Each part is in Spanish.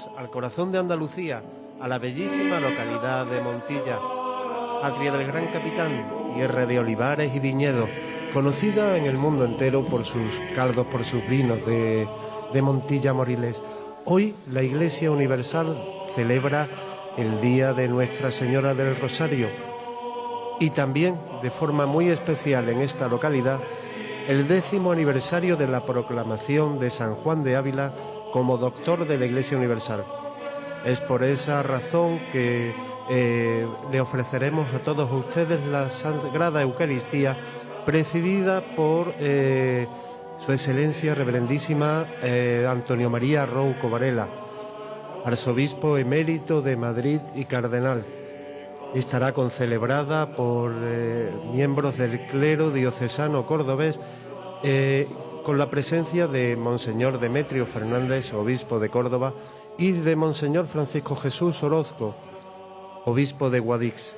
recibimos al corazón de Andalucía, a la bellísima localidad de Montilla, patria del gran capitán, tierra de olivares y viñedos, conocida en el mundo entero por sus caldos, por sus vinos de Montilla Moriles. Hoy la Iglesia Universal celebra el Día de Nuestra Señora del Rosario y también, de forma muy especial en esta localidad, el 10º aniversario de la proclamación de San Juan de Ávila como doctor de la Iglesia Universal. Es por esa razón que le ofreceremos a todos ustedes la Sagrada Eucaristía, presidida por Su Excelencia Reverendísima Antonio María Rouco Varela, arzobispo emérito de Madrid y cardenal. Estará concelebrada por miembros del clero diocesano cordobés, con la presencia de Monseñor Demetrio Fernández, obispo de Córdoba, y de Monseñor Francisco Jesús Orozco, obispo de Guadix.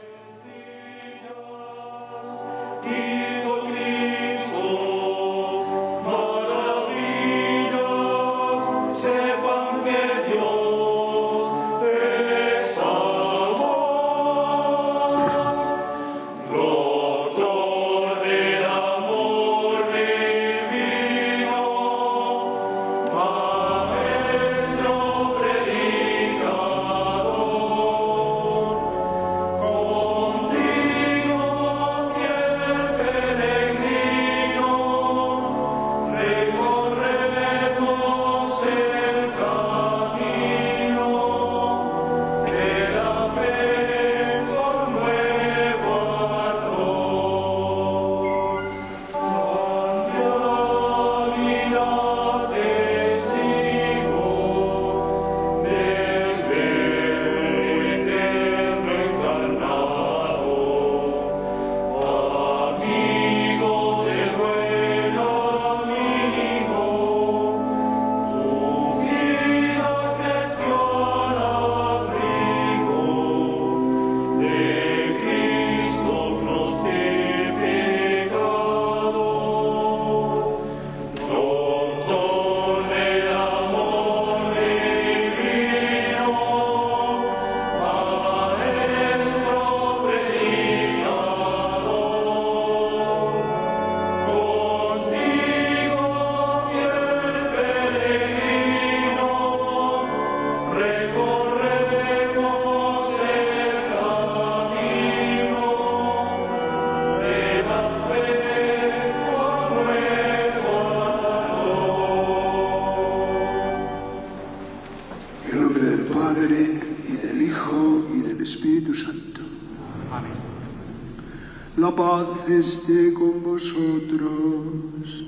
La paz esté con vosotros.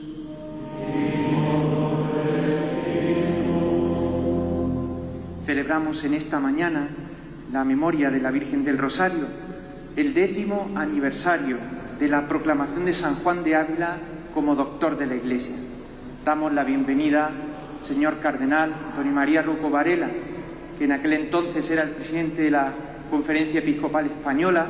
Celebramos en esta mañana la memoria de la Virgen del Rosario, el 10º aniversario de la proclamación de San Juan de Ávila como doctor de la Iglesia. Damos la bienvenida al señor cardenal Antonio María Rouco Varela, que en aquel entonces era el presidente de la Conferencia Episcopal Española,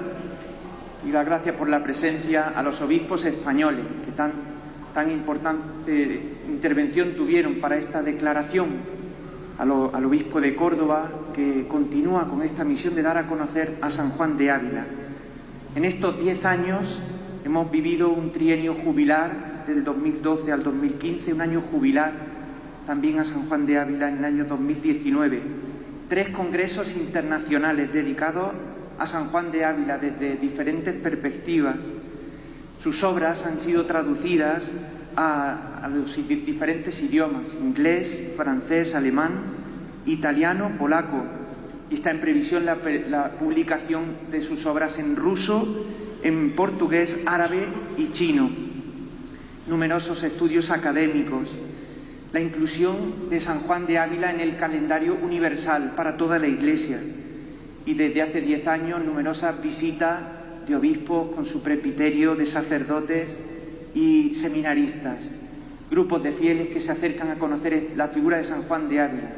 y las gracias por la presencia a los obispos españoles que tan importante intervención tuvieron para esta declaración, al obispo de Córdoba, que continúa con esta misión de dar a conocer a San Juan de Ávila. En estos 10 años hemos vivido un trienio jubilar del 2012 al 2015, un año jubilar también a San Juan de Ávila en el año 2019, 3 congresos internacionales dedicados a San Juan de Ávila desde diferentes perspectivas. Sus obras han sido traducidas a los diferentes idiomas: inglés, francés, alemán, italiano, polaco, y está en previsión la publicación de sus obras en ruso, en portugués, árabe y chino. Numerosos estudios académicos, la inclusión de San Juan de Ávila en el calendario universal para toda la Iglesia, y desde hace 10 años numerosas visitas de obispos con su presbiterio, de sacerdotes y seminaristas, grupos de fieles que se acercan a conocer la figura de San Juan de Ávila.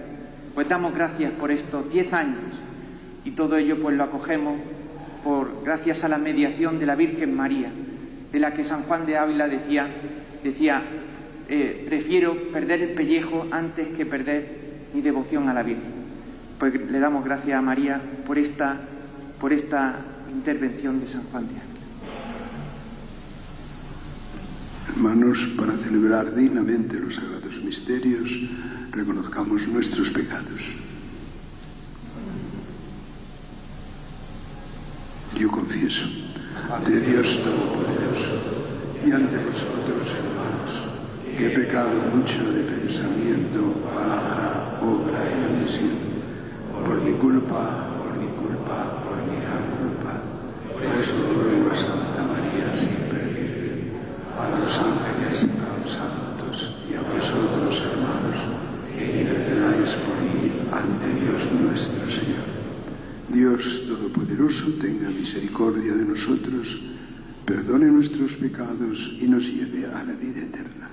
Pues damos gracias por estos 10 años, y todo ello pues lo acogemos gracias a la mediación de la Virgen María, de la que San Juan de Ávila decía prefiero perder el pellejo antes que perder mi devoción a la Virgen. Pues le damos gracias a María por esta intervención de San Juan de Ávila. Hermanos, para celebrar dignamente los sagrados misterios, reconozcamos nuestros pecados. Yo confieso ante Dios Todopoderoso y ante vosotros, hermanos, que he pecado mucho de pensamiento, palabra, obra y omisión, por mi culpa, por mi gran culpa. Por eso ruego a Santa María, siempre Virgen, a los ángeles, a los santos y a vosotros, hermanos, que intercedáis por mí ante Dios nuestro Señor. Dios Todopoderoso tenga misericordia de nosotros, perdone nuestros pecados y nos lleve a la vida eterna.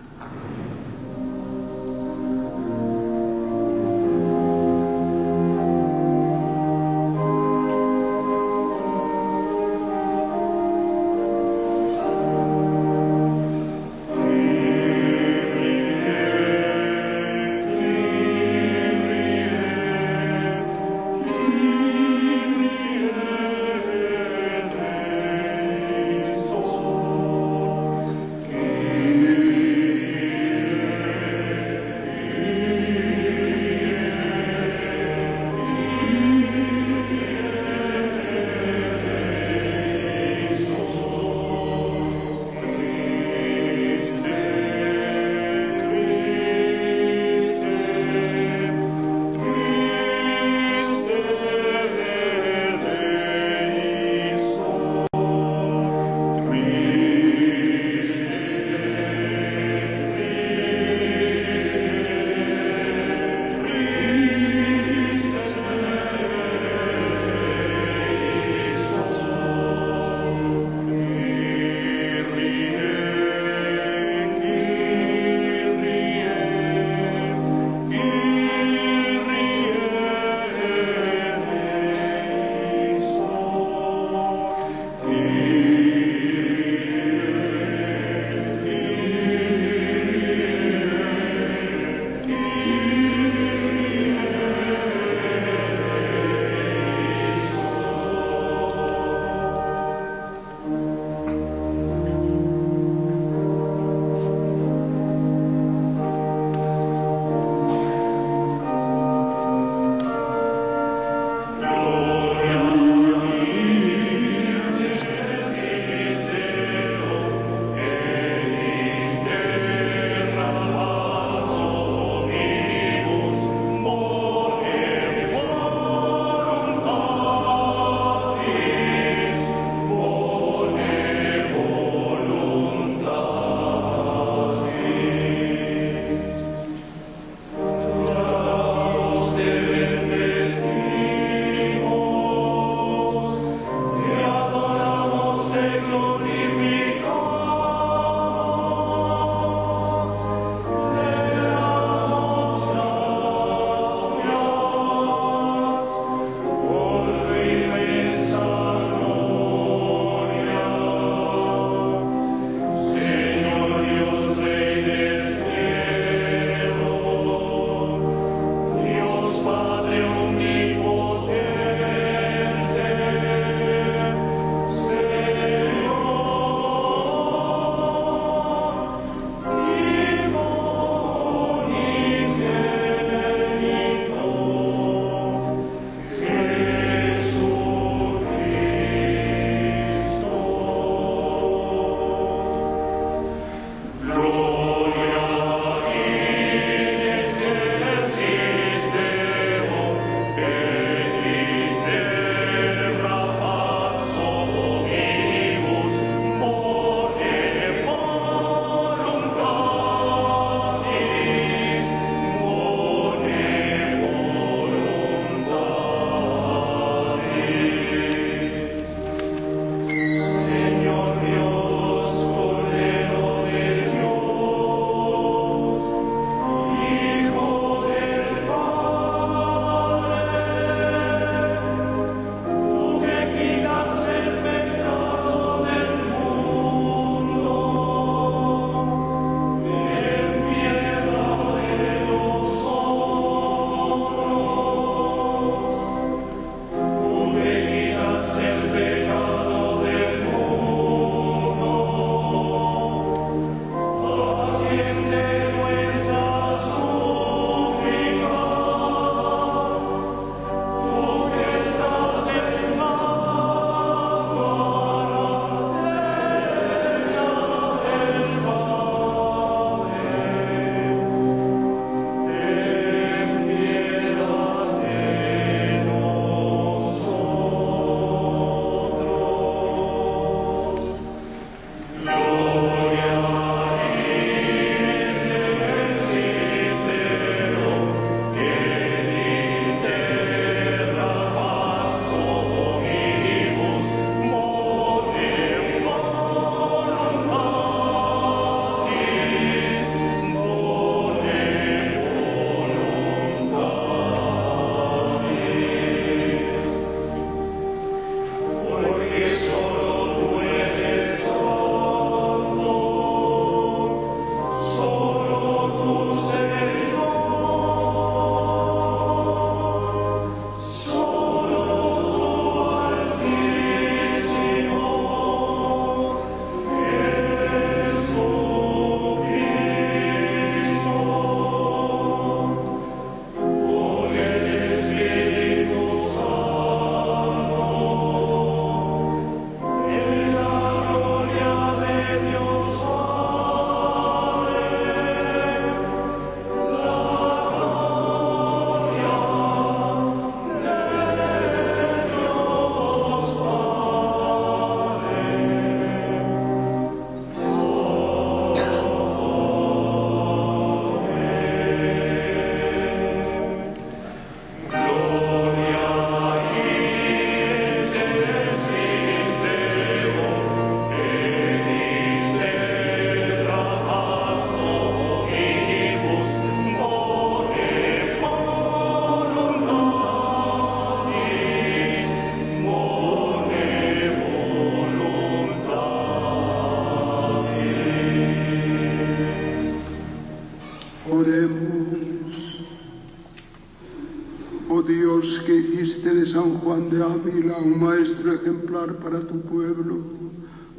Dios, que hiciste de San Juan de Ávila un maestro ejemplar para tu pueblo,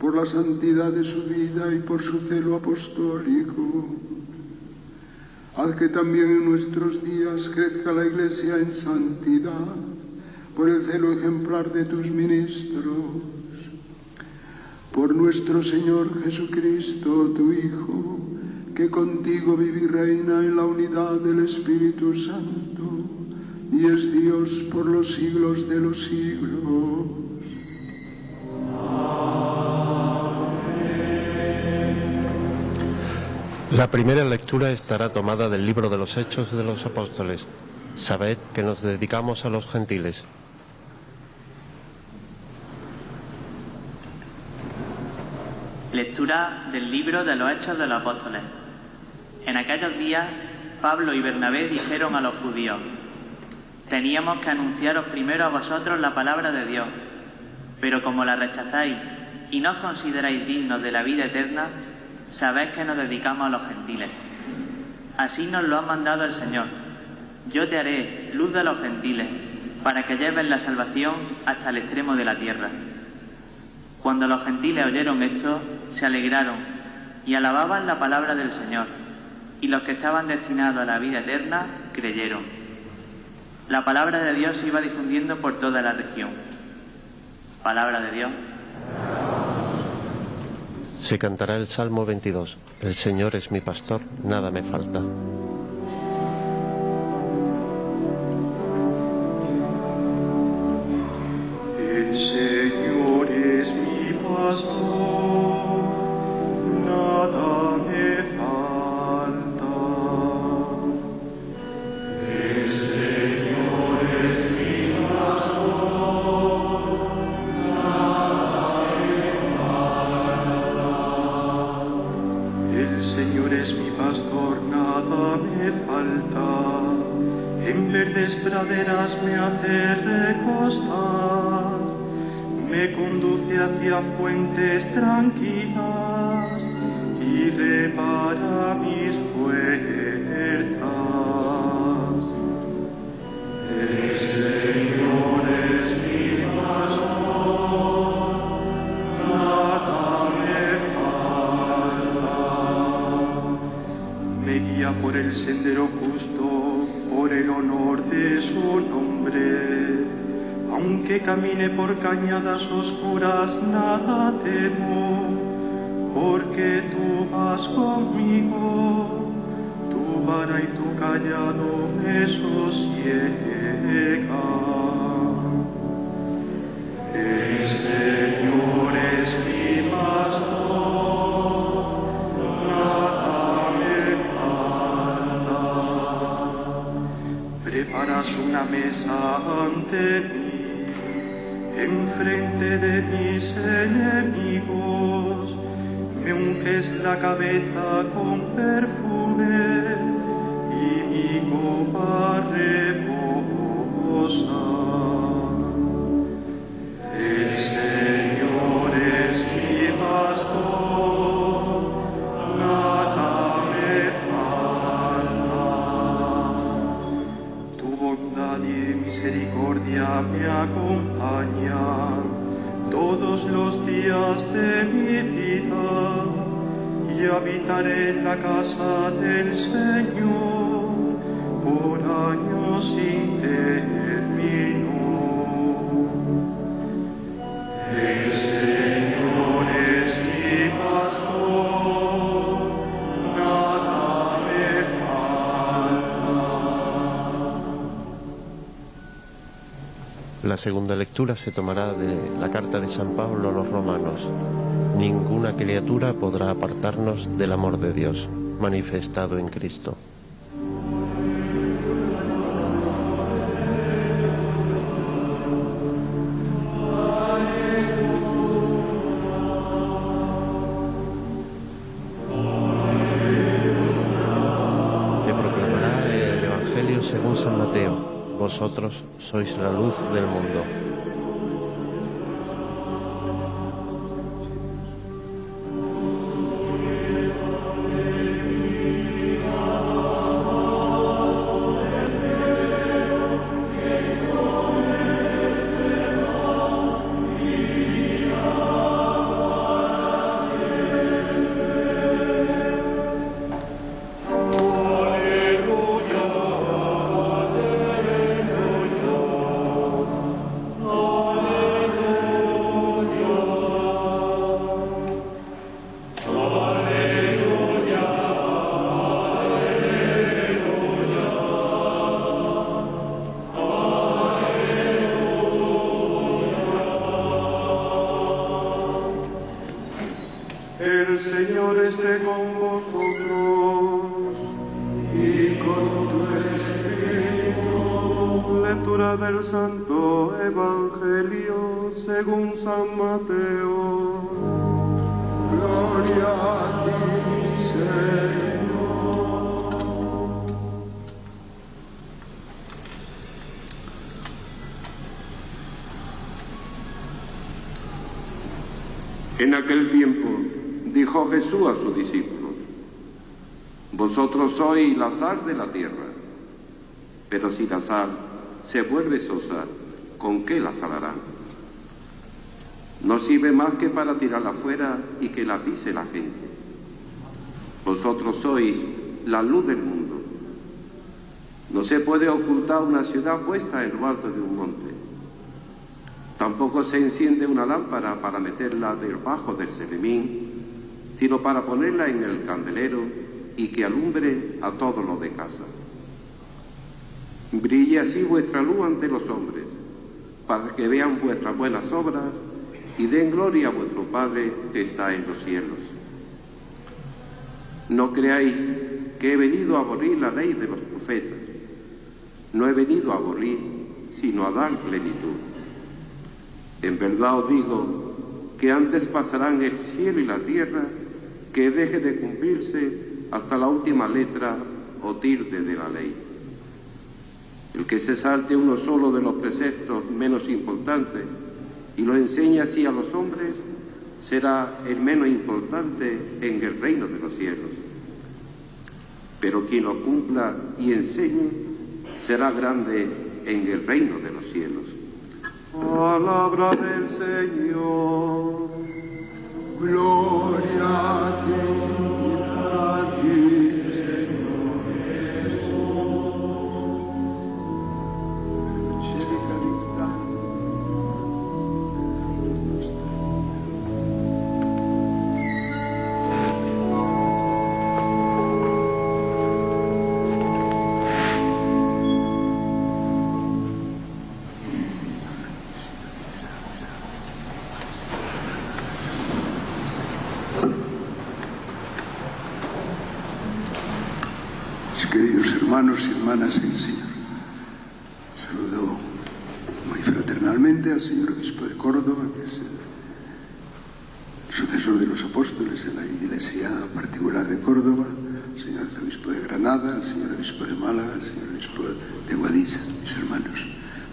por la santidad de su vida y por su celo apostólico, haz que también en nuestros días crezca la Iglesia en santidad, por el celo ejemplar de tus ministros. Por nuestro Señor Jesucristo, tu Hijo, que contigo vive y reina en la unidad del Espíritu Santo, y es Dios por los siglos de los siglos. La primera lectura estará tomada del libro de los Hechos de los Apóstoles. Sabed que nos dedicamos a los gentiles. Lectura del libro de los Hechos de los Apóstoles. En aquellos días, Pablo y Bernabé dijeron a los judíos: teníamos que anunciaros primero a vosotros la palabra de Dios, pero como la rechazáis y no os consideráis dignos de la vida eterna, sabéis que nos dedicamos a los gentiles. Así nos lo ha mandado el Señor: yo te haré luz de los gentiles, para que lleves la salvación hasta el extremo de la tierra. Cuando los gentiles oyeron esto, se alegraron y alababan la palabra del Señor, y los que estaban destinados a la vida eterna creyeron. La palabra de Dios se iba difundiendo por toda la región. Palabra de Dios. Se cantará el Salmo 22. El Señor es mi pastor, nada me falta. El Señor es mi pastor, nada me falta. El Señor es mi pastor, nada me falta. El Señor es mi pastor, nada me falta. En verdes praderas me hace recostar, me conduce hacia fuentes tranquilas y repara mis fuerzas. El Señor es mi pastor, nada me falta. Me guía por el sendero justo, por el honor de su nombre. Aunque camine por cañadas oscuras, nada temo, porque tú vas conmigo, tu vara y tu callado me sosiegan. El Señor es mi pastor, nada me falta. Preparas una mesa ante mí, enfrente de mis enemigos, me unges la cabeza con perfume y mi copa rebosa. El Señor es mi pastor, nada me falta. Tu bondad y misericordia me acompañan todos los días de mi vida, y habitaré en la casa del Señor por años sin término. El Señor es mi pastor, nada me falta. La segunda lectura se tomará de la carta de San Pablo a los romanos. Ninguna criatura podrá apartarnos del amor de Dios, manifestado en Cristo. Se proclamará el Evangelio según San Mateo. Vosotros sois la luz del mundo. Señor esté con vosotros. Y con tu espíritu. Lectura del Santo Evangelio según San Mateo. Gloria a ti, Señor. En aquel tiempo dijo Jesús a sus discípulos: vosotros sois la sal de la tierra, pero si la sal se vuelve sosa, ¿con qué la salarán? No sirve más que para tirarla afuera y que la pise la gente. Vosotros sois la luz del mundo. No se puede ocultar una ciudad puesta en lo alto de un monte. Tampoco se enciende una lámpara para meterla debajo del seremín, sino para ponerla en el candelero y que alumbre a todos los de casa. Brille así vuestra luz ante los hombres, para que vean vuestras buenas obras y den gloria a vuestro Padre que está en los cielos. No creáis que he venido a abolir la ley de los profetas. No he venido a abolir, sino a dar plenitud. En verdad os digo que antes pasarán el cielo y la tierra que deje de cumplirse hasta la última letra o tilde de la ley. El que se salte uno solo de los preceptos menos importantes y lo enseñe así a los hombres, será el menos importante en el reino de los cielos. Pero quien lo cumpla y enseñe, será grande en el reino de los cielos. Palabra del Señor. Gloria a ti, Señor Jesús. Queridos hermanos y hermanas en el Señor, saludo muy fraternalmente al señor obispo de Córdoba, que es el sucesor de los apóstoles en la iglesia particular de Córdoba, al señor arzobispo de Granada, al señor obispo de Málaga, al señor obispo de Guadix, mis hermanos,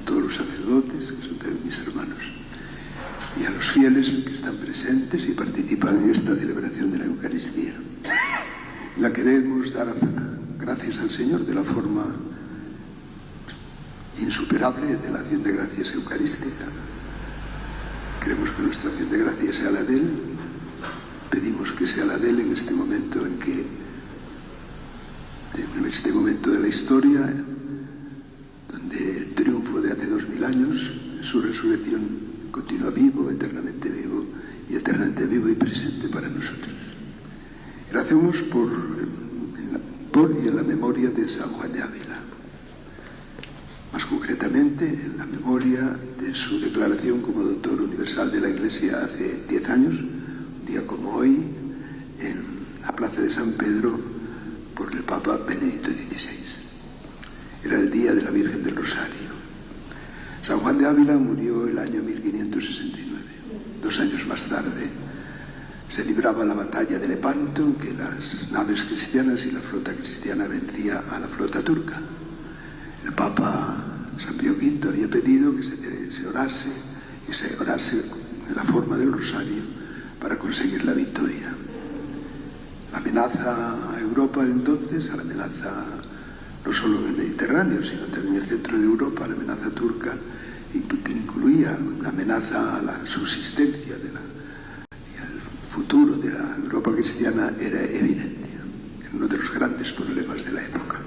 todos los sacerdotes, que son también mis hermanos, y a los fieles que están presentes y participan en esta celebración de la Eucaristía. La queremos dar gracias al Señor de la forma insuperable de la acción de gracias eucarística. Queremos que nuestra acción de gracias sea la de Él. Pedimos que sea la de Él en este momento en este momento de la historia, donde el triunfo de hace 2000 años, su resurrección, continúa vivo y presente para nosotros. Y lo hacemos por y en la memoria de San Juan de Ávila, más concretamente en la memoria de su declaración como doctor universal de la Iglesia hace 10 años, un día como hoy, en la plaza de San Pedro, por el Papa Benedicto XVI. Era el día de la Virgen del Rosario. San Juan de Ávila murió el año 1569. 2 años más tarde se libraba la batalla de Lepanto, en que las naves cristianas y la flota cristiana vencía a la flota turca. El Papa San Pío V había pedido que se orase en la forma del rosario para conseguir la victoria. La amenaza a Europa entonces, a la amenaza no solo en el Mediterráneo, sino también en el centro de Europa, la amenaza turca, que incluía una amenaza a la subsistencia y al futuro de la Europa cristiana, era evidente. Era uno de los grandes problemas de la época.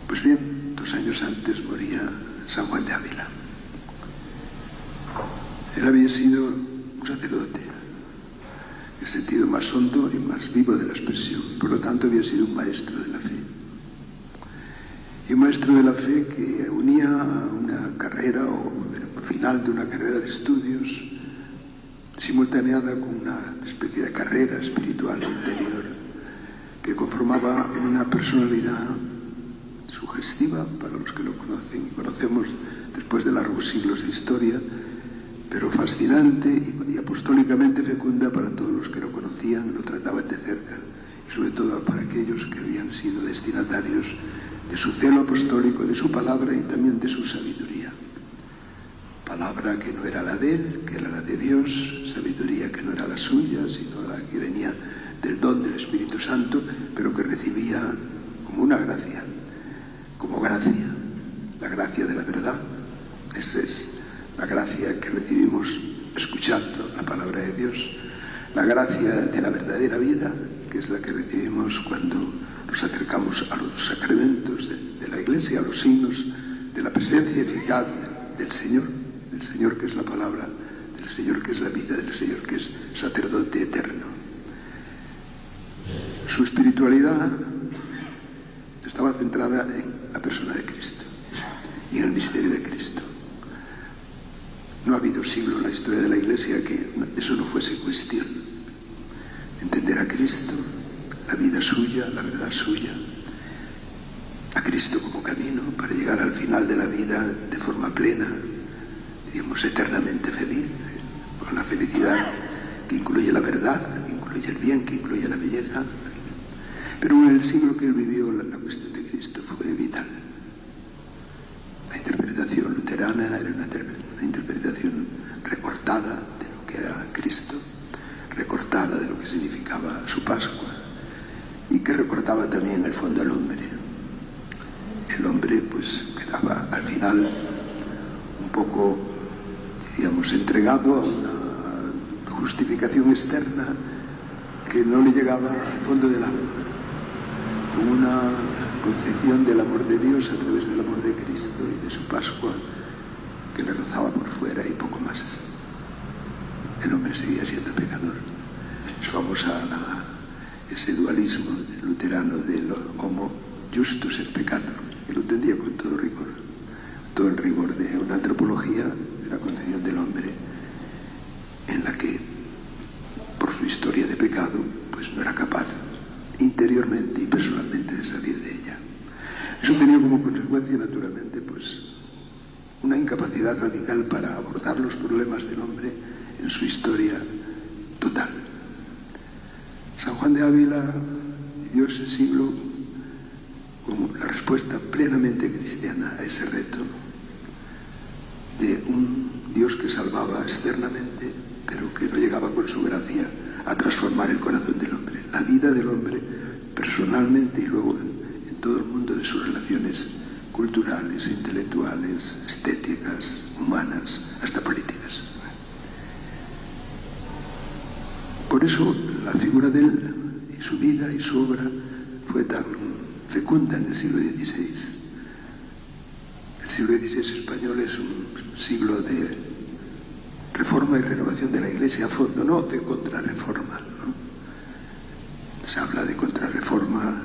Pues bien, 2 años antes moría San Juan de Ávila. Él había sido un sacerdote, en el sentido más hondo y más vivo de la expresión. Por lo tanto, había sido un maestro de la fe. Y un maestro de la fe que unía una carrera, o el final de una carrera de estudios, simultaneada con una especie de carrera espiritual interior que conformaba una personalidad sugestiva para los que lo conocemos después de largos siglos de historia, pero fascinante y apostólicamente fecunda para todos los que lo conocían, lo trataban de cerca, y sobre todo para aquellos que habían sido destinatarios de su celo apostólico, de su palabra y también de su sabiduría. Palabra que no era la de él, que era la de Dios, sabiduría que no era la suya, sino la que venía del don del Espíritu Santo, pero que recibía como una gracia, como gracia, la gracia de la verdad. Esa es la gracia que recibimos escuchando la palabra de Dios, la gracia de la verdadera vida, que es la que recibimos cuando nos acercamos a los sacramentos de la Iglesia, a los signos de la presencia eficaz del Señor que es la palabra, del Señor que es la vida, del Señor que es sacerdote eterno. Su espiritualidad estaba centrada en la persona de Cristo y en el misterio de Cristo. No ha habido siglo en la historia de la Iglesia que eso no fuese cuestión. Entender a Cristo, la vida suya, la verdad suya, a Cristo como camino para llegar al final de la vida de forma plena, diríamos eternamente feliz, con la felicidad que incluye la verdad, que incluye el bien, que incluye la belleza. Pero en el siglo que él vivió la cuestión de Cristo fue vital. La interpretación luterana era una interpretación recortada de lo que era Cristo, recortada de lo que significaba su Pascua, y que recortaba también el fondo al hombre. El hombre pues quedaba al final un poco, diríamos, entregado a una justificación externa que no le llegaba al fondo del alma, con una concepción del amor de Dios a través del amor de Cristo y de su Pascua que le rozaba por fuera y poco más. El hombre seguía siendo pecador. Es famosa ese dualismo luterano del homo justus et peccator, que lo entendía con todo rigor, todo el rigor de una antropología de la concepción del hombre, en la que por su historia de pecado pues no era capaz interiormente y personalmente de salir de ella. Eso tenía como consecuencia naturalmente pues una incapacidad radical para abordar los problemas del hombre en su historia total. San Juan de Ávila vivió ese siglo como la respuesta plenamente cristiana a ese reto de un Dios que salvaba externamente, pero que no llegaba con su gracia a transformar el corazón del hombre, la vida del hombre personalmente y luego en todo el mundo de sus relaciones culturales, intelectuales, estéticas, humanas, hasta políticas. Por eso la figura de él y su vida y su obra fue tan fecunda en el siglo XVI. El siglo XVI español es un siglo de reforma y renovación de la Iglesia a fondo, no de contrarreforma, ¿no? Se habla de contrarreforma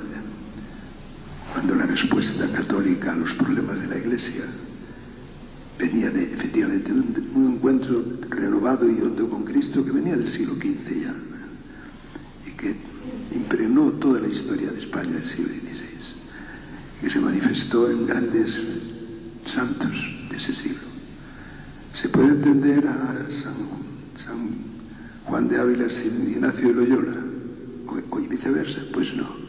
cuando la respuesta católica a los problemas de la Iglesia venía de, efectivamente, un encuentro renovado y hondo con Cristo que venía del siglo XV ya, y que impregnó toda la historia de España del siglo XVI, y que se manifestó en grandes santos de ese siglo. Se puede entender a San Juan de Ávila sin Ignacio de Loyola, o viceversa, pues no.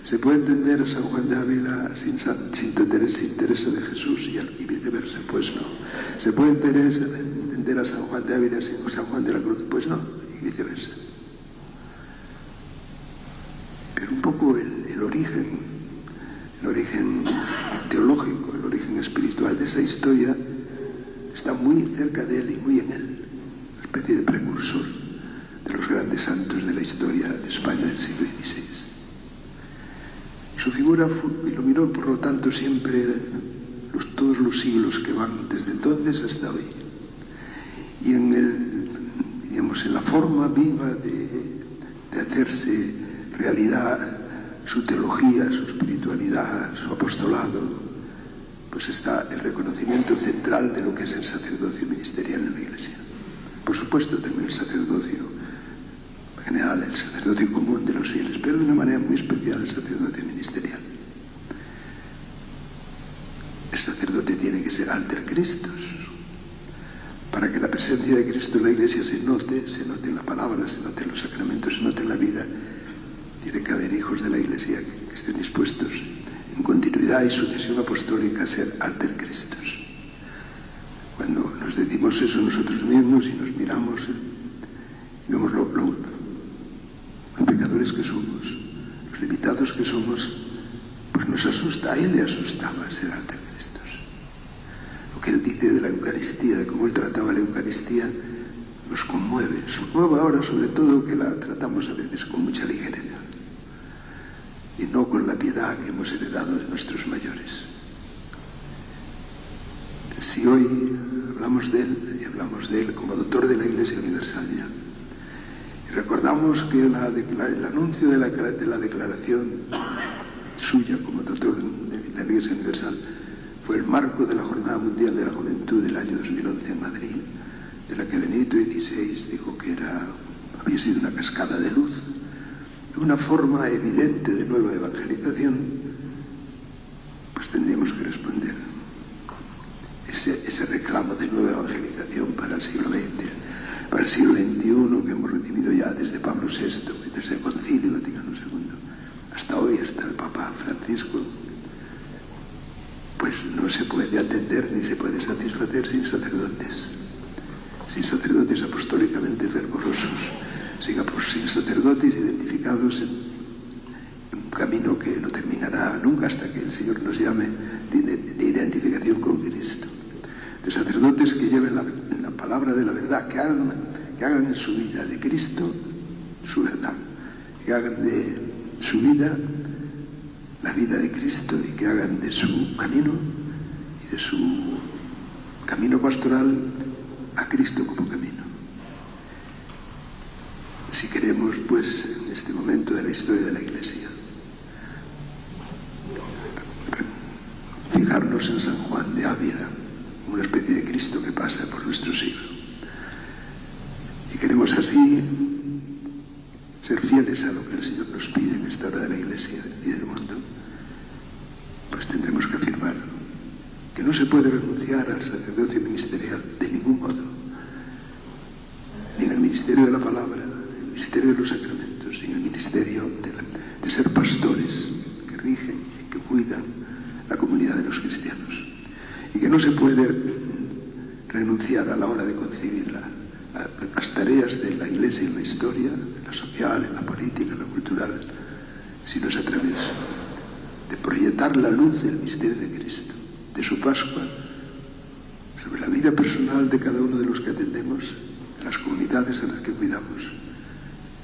Se puede entender a San Juan de Ávila sin Teresa de Jesús y viceversa, pues no. Se puede entender a San Juan de Ávila sin San Juan de la Cruz, pues no, y viceversa. Pero un poco el origen teológico, el origen espiritual de esa historia está muy cerca de él y muy en él, una especie de precursor de los grandes santos de la historia de España del siglo XVI. Su figura iluminó, por lo tanto, siempre todos los siglos que van desde entonces hasta hoy. Y en la forma viva de hacerse realidad su teología, su espiritualidad, su apostolado, pues está el reconocimiento central de lo que es el sacerdocio ministerial en la Iglesia. Por supuesto, también el sacerdocio general, el sacerdocio común de los fieles, pero de una manera muy especial el sacerdocio ministerial. El sacerdote tiene que ser alter Christus. Para que la presencia de Cristo en la Iglesia se note en la palabra, se note en los sacramentos, se note en la vida, tiene que haber hijos de la Iglesia que estén dispuestos en continuidad y sucesión apostólica a ser alter Christus. Cuando nos decimos eso nosotros mismos y nos miramos y vemos los pecadores que somos, los limitados que somos, pues nos asusta. A él le asustaba ser alter Christus. Lo que él dice de la Eucaristía, de cómo él trataba la Eucaristía, nos conmueve. Nos conmueve ahora, sobre todo, que la tratamos a veces con mucha ligereza y no con la piedad que hemos heredado de nuestros mayores. Si hoy hablamos de él, y hablamos de él como doctor de la Iglesia Universal ya, y recordamos que el anuncio de la declaración suya como doctor de la Iglesia Universal fue el marco de la Jornada Mundial de la Juventud del año 2011 en Madrid, de la que Benedicto XVI dijo que había sido una cascada de luz, una forma evidente de nueva evangelización, pues tendríamos que responder. Ese reclamo de nueva evangelización para el siglo XX, para el siglo XXI, que hemos recibido ya desde Pablo VI, desde el Concilio Vaticano II, hasta hoy, hasta el Papa Francisco, pues no se puede atender ni se puede satisfacer sin sacerdotes apostólicamente fervorosos, sin sacerdotes identificados en un camino que no terminará nunca hasta que el Señor nos llame de identificación con Cristo. De sacerdotes que lleven la palabra de la verdad, que hagan en su vida de Cristo su verdad, que hagan de su vida la vida de Cristo y que hagan de su camino y de su camino pastoral a Cristo como camino. Si queremos, pues, en este momento de la historia de la Iglesia, fijarnos en San Juan de Ávila, una especie de Cristo que pasa por nuestro siglo, y queremos así ser fieles a lo que el Señor nos pide en esta hora de la Iglesia y del mundo, pues tendremos que afirmar que no se puede renunciar al sacerdocio ministerial de ningún modo, ni en el ministerio de la palabra, en el ministerio de los sacramentos, ni en el ministerio de ser pastores que rigen y que cuidan la comunidad de los cristianos, y que no se puede renunciar a la hora de concebir las tareas de la Iglesia en la historia, en la social, en la política, en la cultural, sino es a través de proyectar la luz del misterio de Cristo, de su Pascua, sobre la vida personal de cada uno de los que atendemos, de las comunidades a las que cuidamos,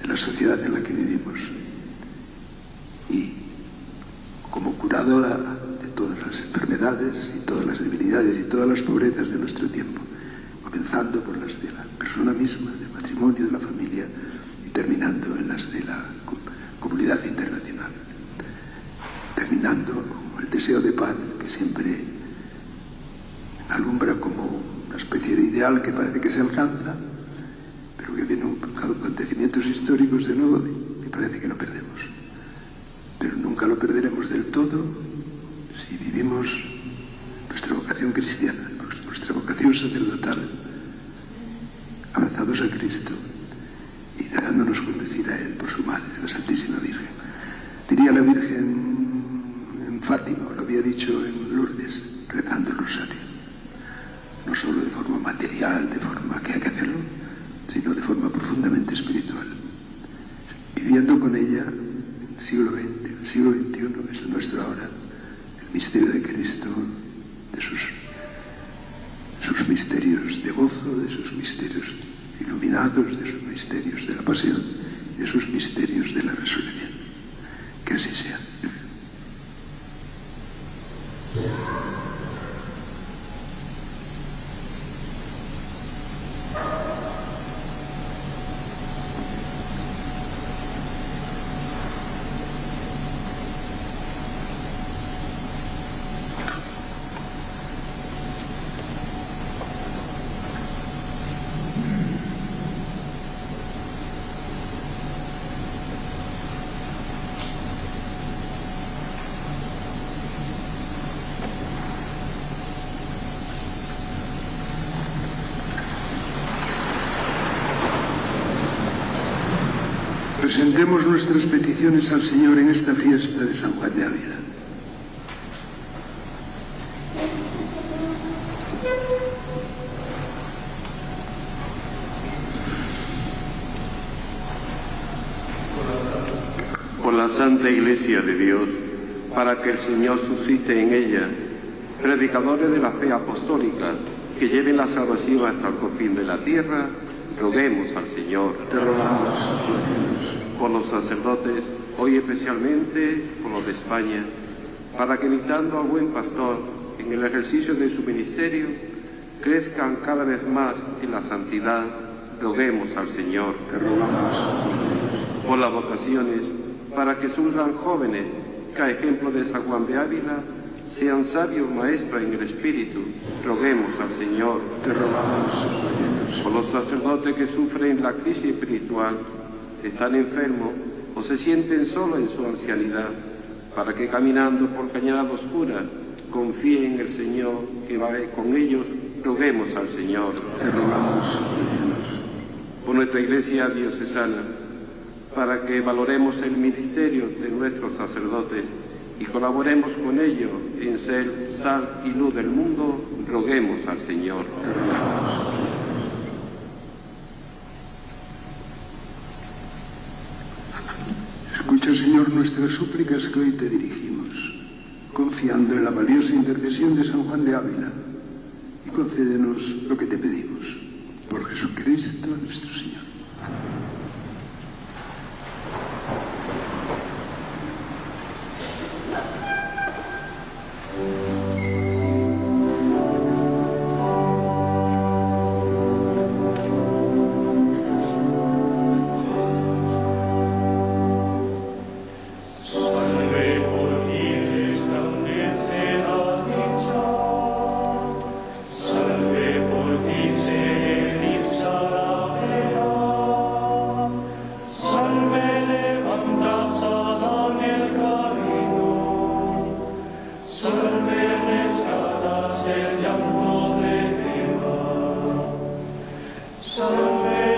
de la sociedad en la que vivimos, y como curadora de todas las enfermedades y todas las debilidades y todas las pobrezas de nuestro tiempo, comenzando por las de la persona misma, del matrimonio, de la familia, y terminando en las de la comunidad internacional, terminando con el deseo de paz que siempre alumbra como una especie de ideal que parece que se alcanza, pero que vienen acontecimientos históricos de nuevo y parece que lo perdemos. Pero nunca lo perderemos del todo si vivimos nuestra vocación cristiana, nuestra vocación sacerdotal, abrazados a Cristo y dejándonos conducir a Él por su Madre, la Santísima Virgen. Diría la Virgen en Fátima, lo había dicho en Lourdes, rezando el rosario. No solo de forma material, de forma que hay que hacerlo, sino de forma profundamente espiritual. Viviendo con ella el siglo XX, el siglo XXI, es el nuestro ahora, el misterio de Cristo, de sus misterios de gozo, de sus misterios iluminados, de sus misterios de la pasión y de sus misterios de la resurrección. Que así sea. Presentemos nuestras peticiones al Señor en esta fiesta de San Juan de Ávila. Por la Santa Iglesia de Dios, para que el Señor suscite en ella predicadores de la fe apostólica que lleven la salvación hasta el confín de la tierra, roguemos al Señor. Te rogamos. Por los sacerdotes, hoy especialmente por los de España, para que imitando al buen pastor en el ejercicio de su ministerio, crezcan cada vez más en la santidad, roguemos al Señor. Te rogamos. Por las vocaciones, para que surjan jóvenes que a ejemplo de San Juan de Ávila sean sabios maestros en el Espíritu, roguemos al Señor. Te rogamos. Por los sacerdotes que sufren la crisis espiritual, están enfermos o se sienten solos en su ancianidad, para que caminando por cañada oscura confíen en el Señor que va con ellos, roguemos al Señor. Te rogamos. Por nuestra Iglesia diocesana, para que valoremos el ministerio de nuestros sacerdotes y colaboremos con ellos en ser sal y luz del mundo, roguemos al Señor. Te rogamos. Escucha, Señor, nuestras súplicas que hoy te dirigimos, confiando en la valiosa intercesión de San Juan de Ávila, y concédenos lo que te pedimos. Por Jesucristo nuestro Señor. Salve,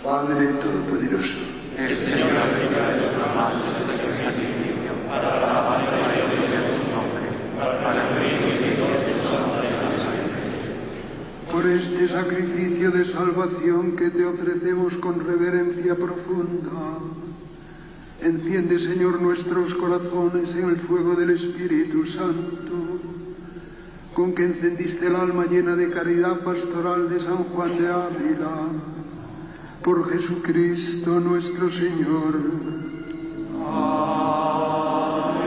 Padre Todopoderoso. El Señor acepta de los amados este sacrificio para la alabanza y gloria de su nombre, para el reino y gloria de su santo. Por este sacrificio de salvación que te ofrecemos con reverencia profunda, enciende, Señor, nuestros corazones en el fuego del Espíritu Santo, con que encendiste el alma llena de caridad pastoral de San Juan de Ávila. Por Jesucristo nuestro Señor. Amén.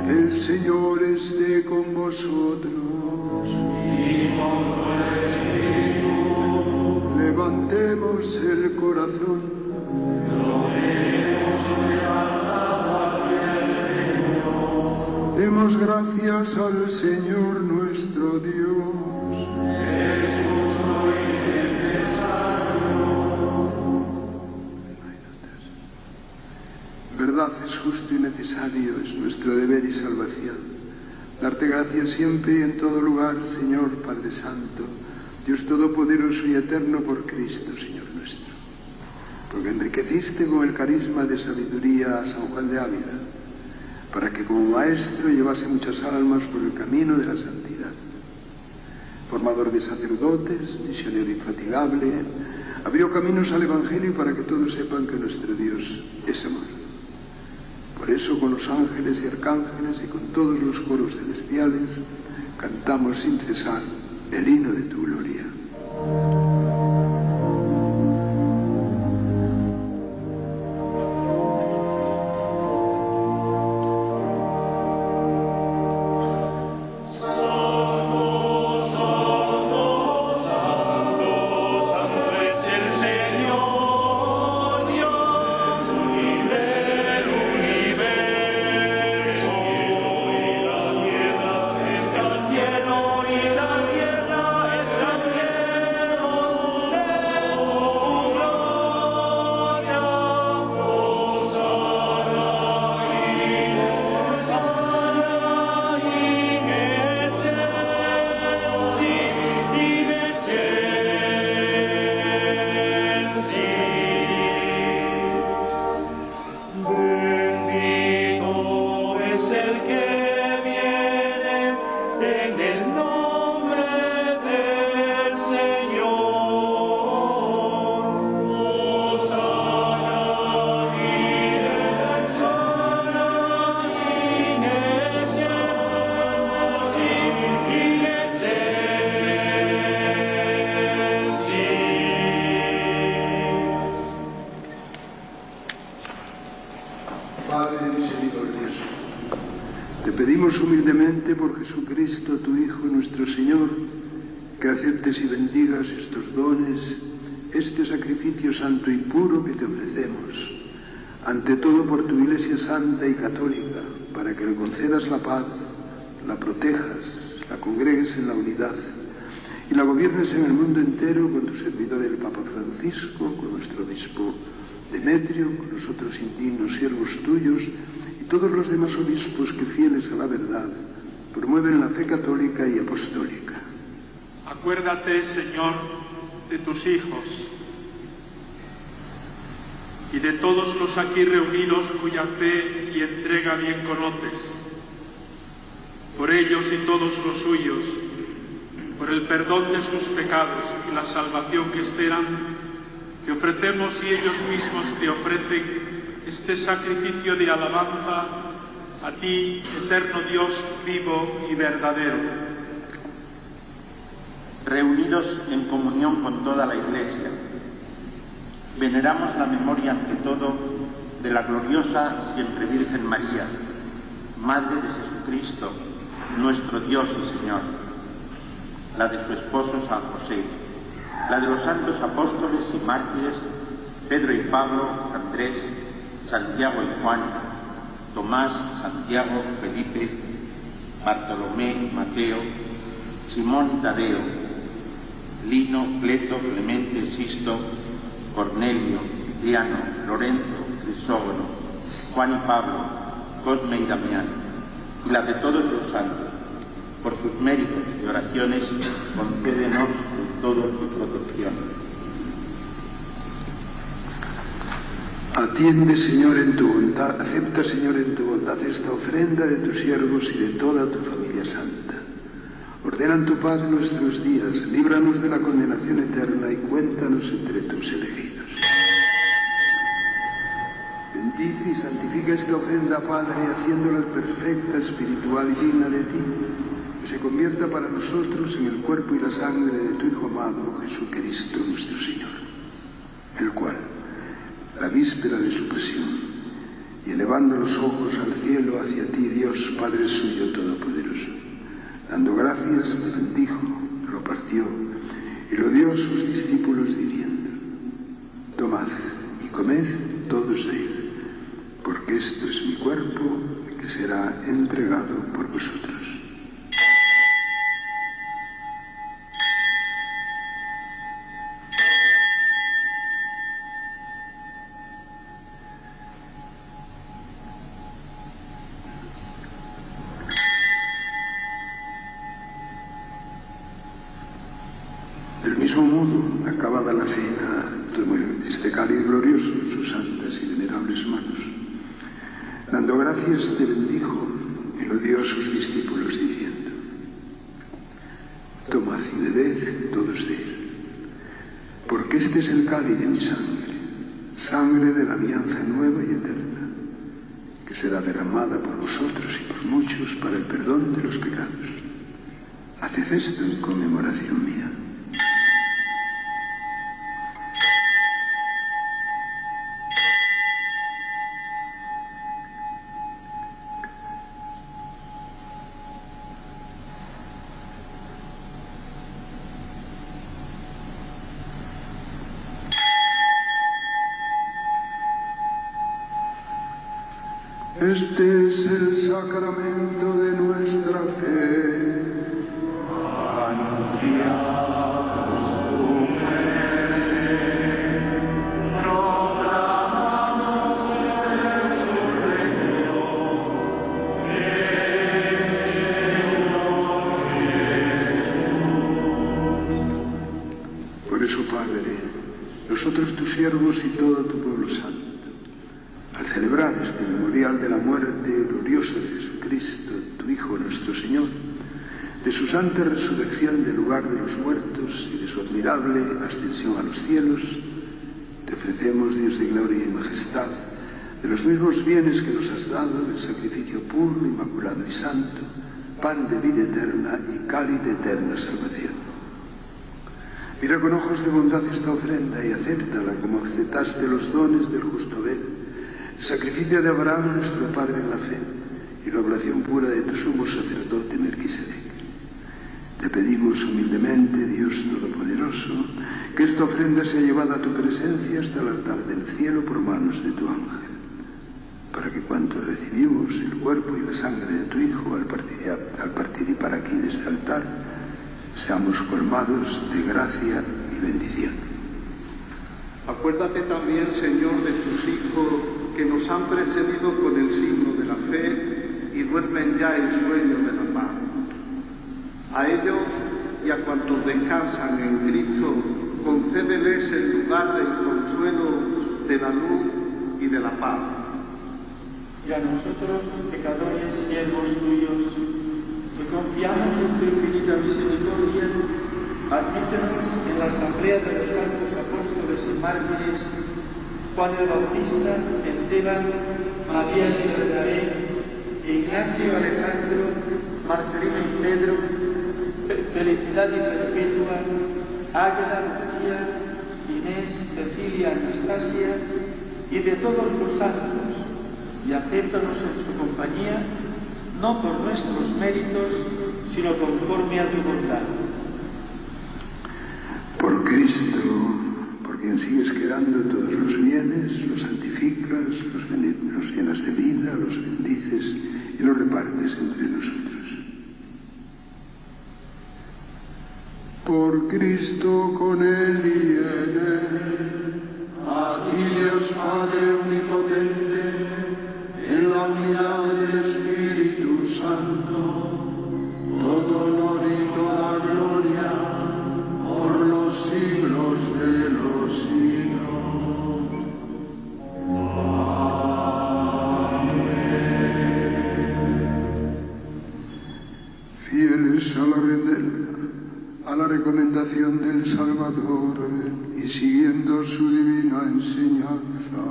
El Señor esté con vosotros. Y con tu espíritu. Levantemos el corazón. Lo hemos levantado hacia el Señor. Demos gracias al Señor nuestro Dios. Es justo y necesario, es nuestro deber y salvación. Darte gracias siempre y en todo lugar, Señor Padre Santo, Dios Todopoderoso y Eterno, por Cristo, Señor nuestro. Porque enriqueciste con el carisma de sabiduría a San Juan de Ávila, para que como maestro llevase muchas almas por el camino de la santidad. Formador de sacerdotes, misionero infatigable, abrió caminos al Evangelio para que todos sepan que nuestro Dios es amor. Por eso con los ángeles y arcángeles y con todos los coros celestiales cantamos sin cesar el himno de tu gloria. Humildemente por Jesucristo, tu Hijo, nuestro Señor, que aceptes y bendigas estos dones, este sacrificio santo y puro que te ofrecemos, ante todo por tu Iglesia santa y católica, para que le concedas la paz, la protejas, la congregues en la unidad y la gobiernes en el mundo entero con tu servidor el Papa Francisco, con nuestro obispo Demetrio, con los otros indignos siervos tuyos, todos los demás obispos que, fieles a la verdad, promueven la fe católica y apostólica. Acuérdate, Señor, de tus hijos y de todos los aquí reunidos cuya fe y entrega bien conoces. Por ellos y todos los suyos, por el perdón de sus pecados y la salvación que esperan, te ofrecemos y ellos mismos te ofrecen este sacrificio de alabanza a ti, eterno Dios vivo y verdadero. Reunidos en comunión con toda la Iglesia, veneramos la memoria ante todo de la gloriosa Siempre Virgen María, Madre de Jesucristo, nuestro Dios y Señor, la de su esposo San José, la de los santos apóstoles y mártires Pedro y Pablo, Andrés, Santiago y Juan, Tomás, Santiago, Felipe, Bartolomé, Mateo, Simón y Tadeo, Lino, Cleto, Clemente, Sisto, Cornelio, Cipriano, Lorenzo, Crisógono, Juan y Pablo, Cosme y Damián, y la de todos los santos. Por sus méritos y oraciones, concédenos en todo tu protección. Atiende, Señor, en tu bondad, acepta, Señor, en tu bondad esta ofrenda de tus siervos y de toda tu familia santa. Ordena en tu paz nuestros días, líbranos de la condenación eterna y cuéntanos entre tus elegidos. Bendice y santifica esta ofrenda, Padre, haciéndola perfecta, espiritual y digna de ti, que se convierta para nosotros en el cuerpo y la sangre de tu Hijo amado, Jesucristo nuestro Señor, el cual, la víspera de su pasión, y elevando los ojos al cielo hacia ti, Dios, Padre suyo todopoderoso, dando gracias, te bendijo, lo partió y lo dio a sus discípulos diciendo: tomad y comed todos de él, porque esto es mi cuerpo que será entregado por vosotros. Del mismo modo, acabada la cena, tomó este cáliz glorioso en sus santas y venerables manos. Dando gracias, te bendijo y lo dio a sus discípulos diciendo: tomad y bebed todos de él, porque este es el cáliz de mi sangre, sangre de la alianza nueva y eterna, que será derramada por vosotros y por muchos para el perdón de los pecados. Haced esto en conmemoración mía. Este es el sacramento de nuestra fe. Anunciamos tu muerte, proclamamos tu resurrección. Por eso, Padre, nosotros tus siervos y todo tu pueblo santo, al celebrar este memorial de la muerte gloriosa de Jesucristo, tu Hijo nuestro Señor, de su santa resurrección del lugar de los muertos y de su admirable ascensión a los cielos, te ofrecemos, Dios de gloria y majestad, de los mismos bienes que nos has dado, el sacrificio puro, inmaculado y santo, pan de vida eterna y cáliz de eterna salvación. Mira con ojos de bondad esta ofrenda y acéptala como aceptaste los dones del justo Abel, el sacrificio de Abraham, nuestro Padre en la fe, y la oblación pura de tu sumo sacerdote Melquisedec. Te pedimos humildemente, Dios Todopoderoso, que esta ofrenda sea llevada a tu presencia hasta el altar del cielo por manos de tu ángel, para que cuanto recibimos el cuerpo y la sangre de tu Hijo al participar aquí de este altar, seamos colmados de gracia y bendición. Acuérdate también, Señor, de tus hijos que nos han precedido con el signo de la fe y duermen ya el sueño de la paz. A ellos y a cuantos descansan en Cristo, concédeles el lugar del consuelo, de la luz y de la paz. Y a nosotros, pecadores, siervos tuyos, que confiamos en tu infinita misericordia, admítenos en la asamblea de los santos apóstoles y mártires, Juan el Bautista, Esteban, Matías y Bernabé, Ignacio, Alejandro, Marcelino y Pedro, Felicidad y Perpetua, Águeda, Lucía, Inés, Cecilia, Anastasia y de todos los santos, y acéptanos en su compañía, no por nuestros méritos, sino conforme a tu bondad. Por Cristo, quien sigues quedando todos los bienes, los santificas, los llenas de vida, los bendices y los repartes entre nosotros. Por Cristo, con Él y en Él, a ti Dios Padre Omnipotente, en la unidad del Espíritu Santo, todo honor y toda gloria por los siglos de los siglos. Amén. Fieles a la recomendación del Salvador y siguiendo su divina enseñanza,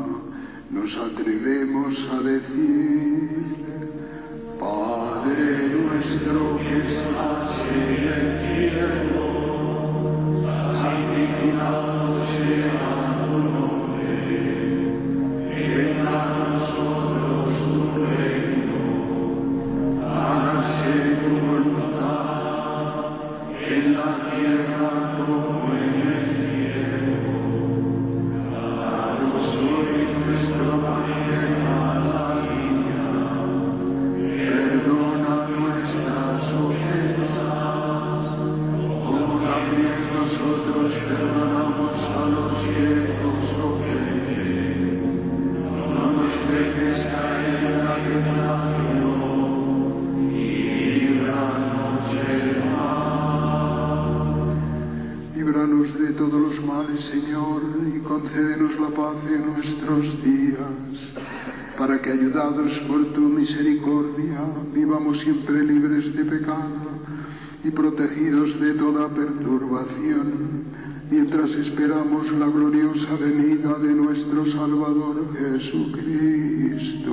nos atrevemos a decir: Padre nuestro que estás en el cielo, santificado sea tu nombre, venga a nosotros tu reino, hágase tu voluntad, en la tierra como en el cielo. Danos hoy nuestro pan de cada día, perdona nuestras ofensas, como también nosotros perdonamos a los que nos ofenden. No nos dejes caer en la tentación y líbranos del mal. Líbranos de todos los males, Señor, y concédenos la paz en nuestros días, para que, ayudados por tu misericordia, vivamos siempre libres de pecado y protegidos de toda perturbación, mientras esperamos la gloriosa venida de nuestro Salvador Jesucristo.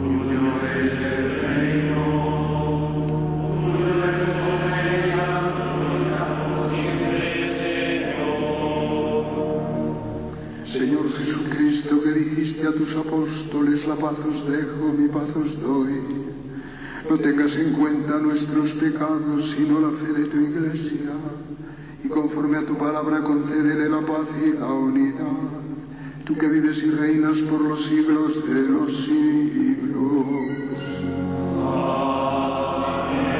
Tuyo es el reino, tuyo el poder y la gloria por siempre, Señor. Señor Jesucristo, que dijiste a tus apóstoles: la paz os dejo, mi paz os doy. No tengas en cuenta nuestros pecados, sino la fe de tu Iglesia, y conforme a tu palabra concédele la paz y la unidad, tú que vives y reinas por los siglos de los siglos. Amén.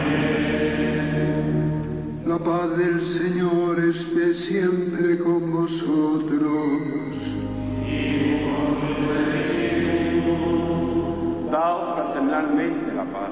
La paz del Señor esté siempre con vosotros. Y con tu espíritu. Daos fraternalmente la paz.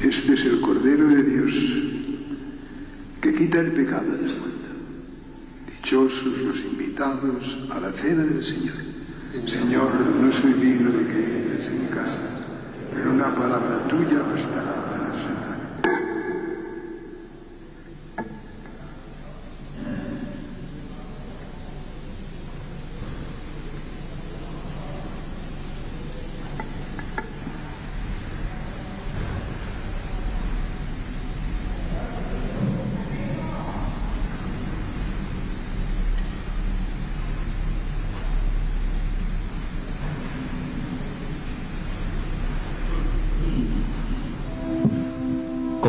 Este es el Cordero de Dios, que quita el pecado del mundo. Dichosos los invitados a la cena del Señor. Señor, no soy digno de que entres en mi casa, pero una palabra tuya bastará para sanar.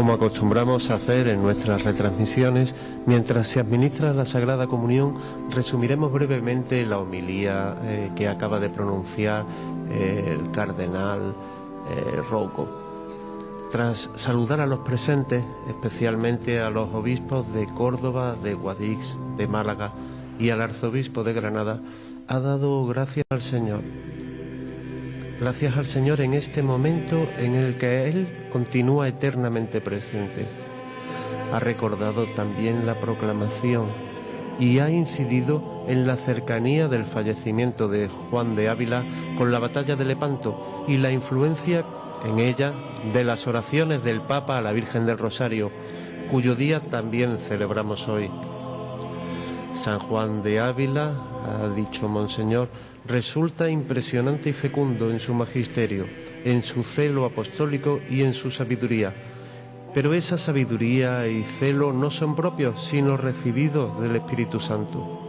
Como acostumbramos a hacer en nuestras retransmisiones, mientras se administra la Sagrada Comunión, resumiremos brevemente la homilía que acaba de pronunciar el cardenal Rouco. Tras saludar a los presentes, especialmente a los obispos de Córdoba, de Guadix, de Málaga y al arzobispo de Granada, ha dado gracias al Señor. Gracias al Señor en este momento en el que Él continúa eternamente presente. Ha recordado también la proclamación y ha incidido en la cercanía del fallecimiento de Juan de Ávila con la batalla de Lepanto y la influencia en ella de las oraciones del Papa a la Virgen del Rosario, cuyo día también celebramos hoy. San Juan de Ávila, ha dicho Monseñor, resulta impresionante y fecundo en su magisterio, en su celo apostólico y en su sabiduría. Pero esa sabiduría y celo no son propios, sino recibidos del Espíritu Santo.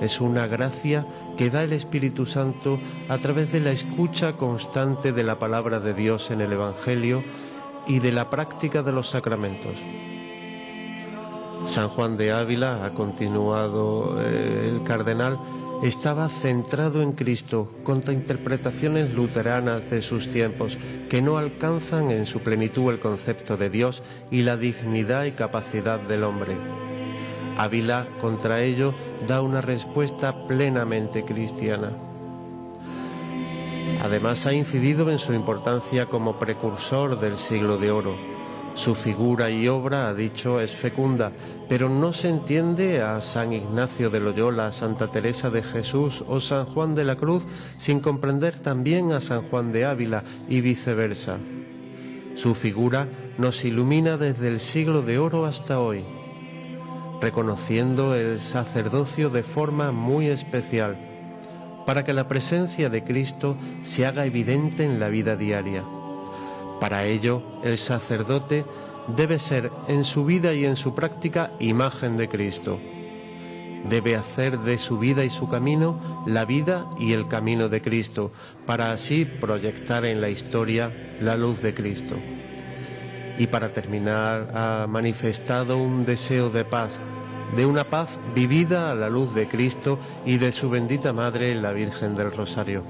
Es una gracia que da el Espíritu Santo a través de la escucha constante de la palabra de Dios en el Evangelio y de la práctica de los sacramentos. San Juan de Ávila, ha continuado el cardenal, estaba centrado en Cristo contra interpretaciones luteranas de sus tiempos que no alcanzan en su plenitud el concepto de Dios y la dignidad y capacidad del hombre. Ávila, contra ello, da una respuesta plenamente cristiana. Además, ha incidido en su importancia como precursor del siglo de oro. Su figura y obra, ha dicho, es fecunda, pero no se entiende a San Ignacio de Loyola, Santa Teresa de Jesús o San Juan de la Cruz sin comprender también a San Juan de Ávila y viceversa. Su figura nos ilumina desde el siglo de oro hasta hoy, reconociendo el sacerdocio de forma muy especial, para que la presencia de Cristo se haga evidente en la vida diaria. Para ello, el sacerdote debe ser en su vida y en su práctica imagen de Cristo. Debe hacer de su vida y su camino la vida y el camino de Cristo, para así proyectar en la historia la luz de Cristo. Y para terminar, ha manifestado un deseo de paz, de una paz vivida a la luz de Cristo y de su bendita Madre, la Virgen del Rosario.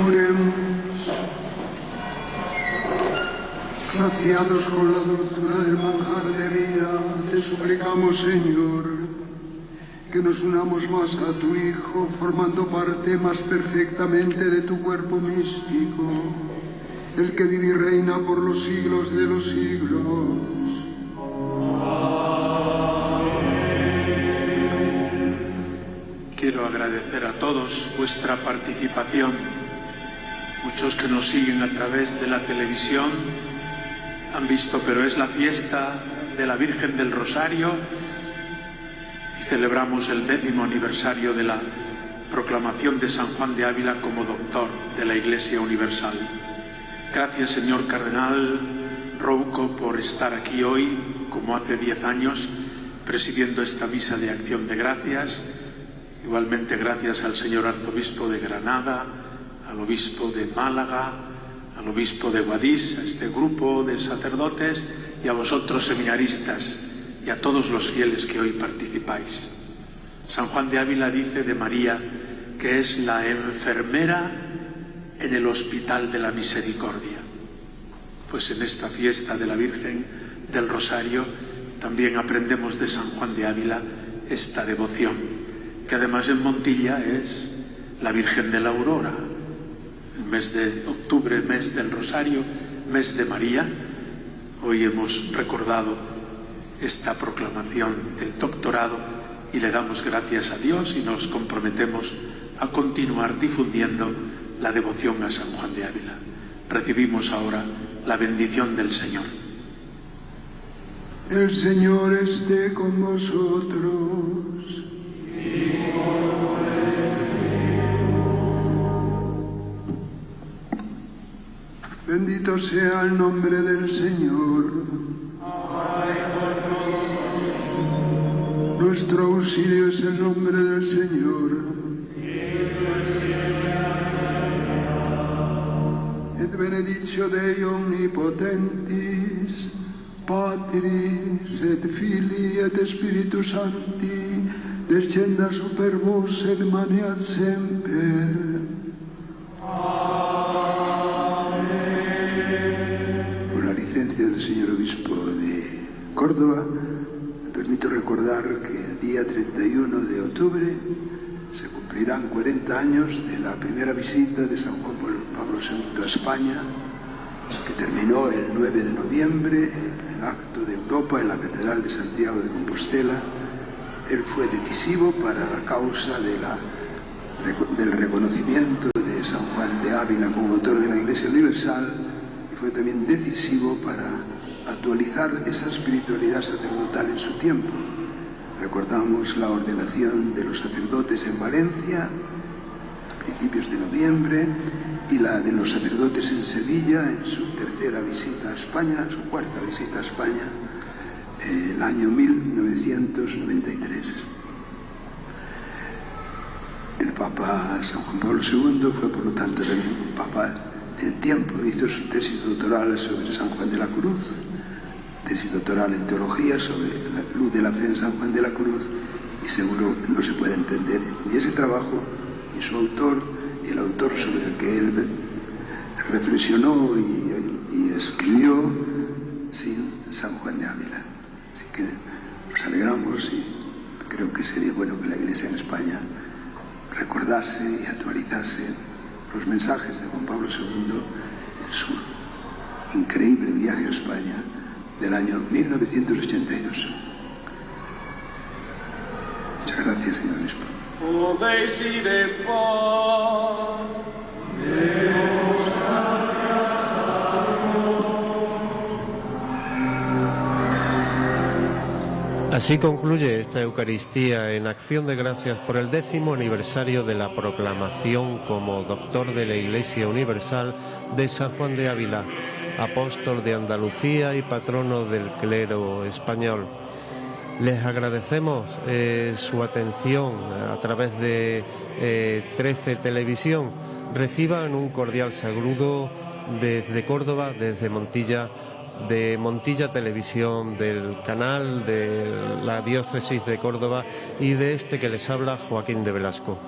Oremos. Saciados con la dulzura del manjar de vida, te suplicamos, Señor, que nos unamos más a tu Hijo, formando parte más perfectamente de tu cuerpo místico, el que vive y reina por los siglos de los siglos. Quiero agradecer a todos vuestra participación, muchos que nos siguen a través de la televisión han visto, pero es la fiesta de la Virgen del Rosario y celebramos el 10º aniversario de la proclamación de San Juan de Ávila como doctor de la Iglesia Universal. Gracias, señor Cardenal Rouco, por estar aquí hoy, como hace 10 años, presidiendo esta misa de acción de gracias. Igualmente gracias al señor arzobispo de Granada, al obispo de Málaga, al obispo de Guadix, a este grupo de sacerdotes y a vosotros seminaristas y a todos los fieles que hoy participáis. San Juan de Ávila dice de María que es la enfermera en el Hospital de la Misericordia. Pues en esta fiesta de la Virgen del Rosario también aprendemos de San Juan de Ávila esta devoción, que además en Montilla es la Virgen de la Aurora. El mes de octubre, mes del Rosario, mes de María. Hoy hemos recordado esta proclamación del doctorado y le damos gracias a Dios y nos comprometemos a continuar difundiendo la devoción a San Juan de Ávila. Recibimos ahora la bendición del Señor. El Señor esté con vosotros. Bendito sea el nombre del Señor. Nuestro auxilio es el nombre del Señor. Et benedictio Dei omnipotentis, Patris et Filii et Spiritus Sancti, descenda super vos et maneat semper. Con la licencia del señor obispo de Córdoba, me permito recordar que el día 31 de octubre se cumplirán 40 años de la primera visita de San Juan Pablo II a España, que terminó el 9 de noviembre en el acto de Europa en la Catedral de Santiago de Compostela. Él fue decisivo para la causa del reconocimiento de San Juan de Ávila como autor de la Iglesia Universal, y fue también decisivo para actualizar esa espiritualidad sacerdotal en su tiempo. Recordamos la ordenación de los sacerdotes en Valencia a principios de noviembre y la de los sacerdotes en Sevilla en su tercera visita a España, su cuarta visita a España, el año 1993. El Papa San Juan Pablo II fue, por lo tanto, también un Papa del tiempo. Hizo su tesis doctoral sobre San Juan de la Cruz, tesis doctoral en teología sobre la luz de la fe en San Juan de la Cruz, y seguro no se puede entender. Y ese trabajo, y su autor, y el autor sobre el que él reflexionó y escribió, sin San Juan de Ávila. Así que nos alegramos y creo que sería bueno que la Iglesia en España recordase y actualizase los mensajes de Juan Pablo II en su increíble viaje a España del año 1982. Muchas gracias, señor obispo. Podéis ir en paz. Así concluye esta Eucaristía en acción de gracias por el 10º aniversario de la proclamación como doctor de la Iglesia Universal de San Juan de Ávila, apóstol de Andalucía y patrono del clero español. Les agradecemos su atención a través de 13 Televisión. Reciban un cordial saludo desde Córdoba, desde Montilla, de Montilla Televisión, del canal de la Diócesis de Córdoba y de este que les habla, Joaquín de Velasco.